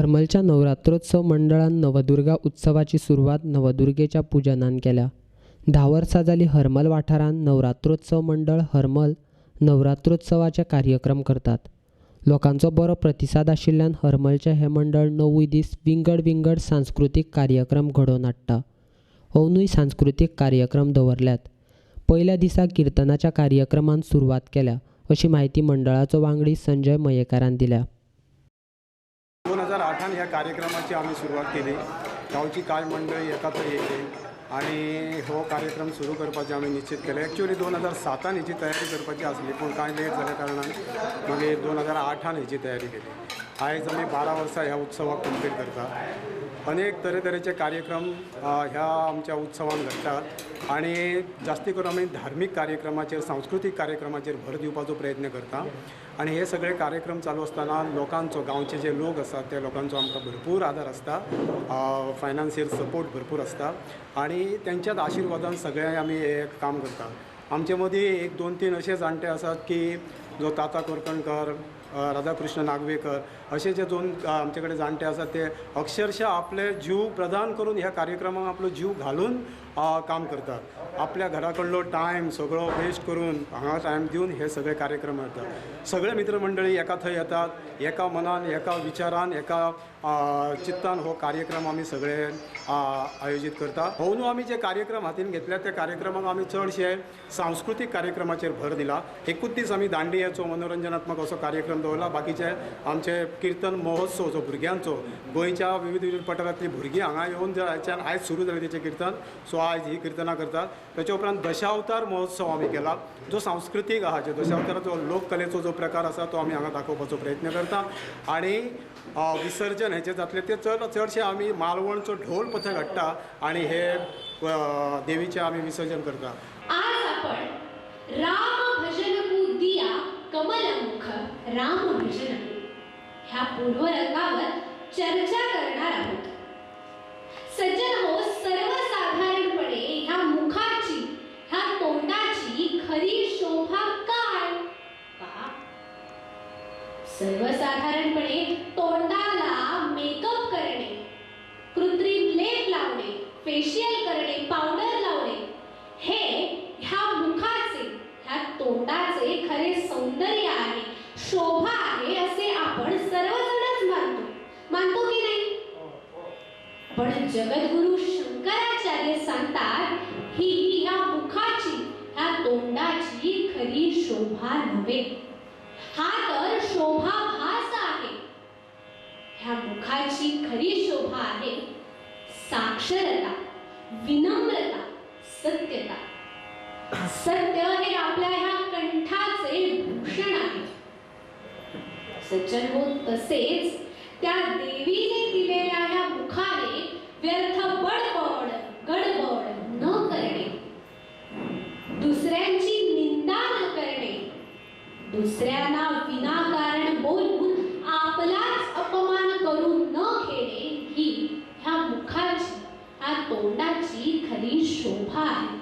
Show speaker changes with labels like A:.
A: हर्मलच्या नवरात्रोत्सव मंडळान नवदुर्गा उत्सवाची सुरवात नवदुर्गेच्या पूजनान केल्या। 10 वर्सां जाली हर्मल वाठारांत नवरात्रोत्सव मंडळ हर्मल नवरात्रोत्सवाचे कार्यक्रम करतात। लोकांचो बरो प्रतिसाद आशिल्ल्यान हर्मलचे हे मंडळ 9 दीस विंगड सांस्कृतिक कार्यक्रम घडोवन हाडटा। अंदूय सांस्कृतिक कार्यक्रम दवरल्यात। पयल्या दिसा किर्तनाच्या कार्यक्रमान सुरवात केल्या, अशी माहिती मंडळाचो वांगडी संजय मयेकारान दिल्या।
B: 2008 ह्या कार्यक्रमाची आम्ही सुरुवात केली। गावची कांय मंडळी एकत्र येयली आणि हो कार्यक्रम सुरू करपाचे आम्ही निश्चित केले। ॲक्च्युअली 2007 हेची तयारी करपाची आसली, पण कांय लेट जाल्या कारणान मागीर 2008 हेची तयारी केली। आयज आमी 12 वर्सां ह्या उत्सवाक कंप्लीट करता। अनेक तरेतरेचे कार्यक्रम ह्या आमच्या उत्सवान घडटात आणि जास्ती करून आमी धार्मीक कार्यक्रमाचेर सांस्कृतिक कार्यक्रमाचेर भर दिवपाचो प्रयत्न करता। आणि हे सगळे कार्यक्रम चालू असताना लोकांचो, गांवचे जे लोक असतात त्या लोकांचो आमकां भरपूर आदार असता, फायनान्शियल सपोर्ट भरपूर असता आणि त्यांच्याच आशिर्वादान सगळे आमी हे काम करता। आमचे मदीं 1, 2, 3 असे जाणटे आसात की जो ताता कोरकणकर, राधाकृष्ण नागवेकर असे जे 2 आमचे कडेन जाणटे आसात ते अक्षरशः आपले जीव प्रदान करून ह्या कार्यक्रमाक आपलो जीव घालून काम करतात। आपल्या घराकडलो टायम सगळो वेस्ट करून हांगा टायम दिवन हे सगळे कार्यक्रम करतात। सगळे मित्रमंडळी एका थंय येतात, एका मनान, एका विचारान, एका चित्तान हो कार्यक्रम आमी सगळे आयोजीत करता। हो आमी जे कार्यक्रम हातीन घेतल्या त्या कार्यक्रमाक आमी चडशे सांस्कृतिक कार्यक्रमाचेर भर दिला। एकूच दीस आमी दांडियेचो मनोरंजनात्मक असो कार्यक्रम दवरला। बाकीचे आमचे कीर्तन महोत्सव जो भुरग्यांचो, गोंयच्या विविध पठारांतली भुरगीं हांगा येवन जे आयज सुरू जालें तेचें कीर्तन, सो आयज ही किर्तनां करतात। ताचे उपरांत दशावतार महोत्सव आमी केला, जो सांस्कृतिक आहा, जो दशावताराचो लोककलेचो जो प्रकार आसा तो आमी हांगा दाखोवपाचो प्रयत्न करता। आणि विसर्जन हेचे जातले ते चडशे आमी मालवणचो ढोल पथक हाडटा आणि हे देवीचे आमी विसर्जन करता।
C: आज आपण राम भजनकू दिया कमलमुख राम भजनकू ह्या पूर्वरंगावर चर्चा करणार आहोत। सज्जन हो, सर्वसाधारणपणे ह्या मुखाची, ह्या तोंडाची खरी शोभा काय? पहा, सर्वसाधारणपणे तोंडाला मेकअप करणे, कृत्रिम लेप लावणे, फेशियल करणे, पावडर लावणे हे ह्या मुखाचे, ह्या तोंडाचे खरे सौंदर्य आहे, शोभा आहे असे आपण सर्वजणच मानतो की नाही? पण जगद्गुरु शंकराचार्य सांगतात ही ह्या मुखाची, ह्या तोंडाची खरी शोभा नव्हे, हा तर शोभाभास आहे। ह्या मुखाची खरी शोभा आहे साक्षरता, विनम्रता, सत्यता। सत्य हे आपल्या ह्या कंठाचे भूषण आहे। सज्जन हो, तसेच त्या देवीने दिलेल्या ह्या मुखाने व्यर्थ बडबड, गडबड न करणे, दुसऱ्यांची निंदा न करणे, दुसऱ्यांना विनाकारण बोलून आपलाच अपमान करून न घेणे ही ह्या मुखाची, ह्या तोंडाची खरी शोभा आहे।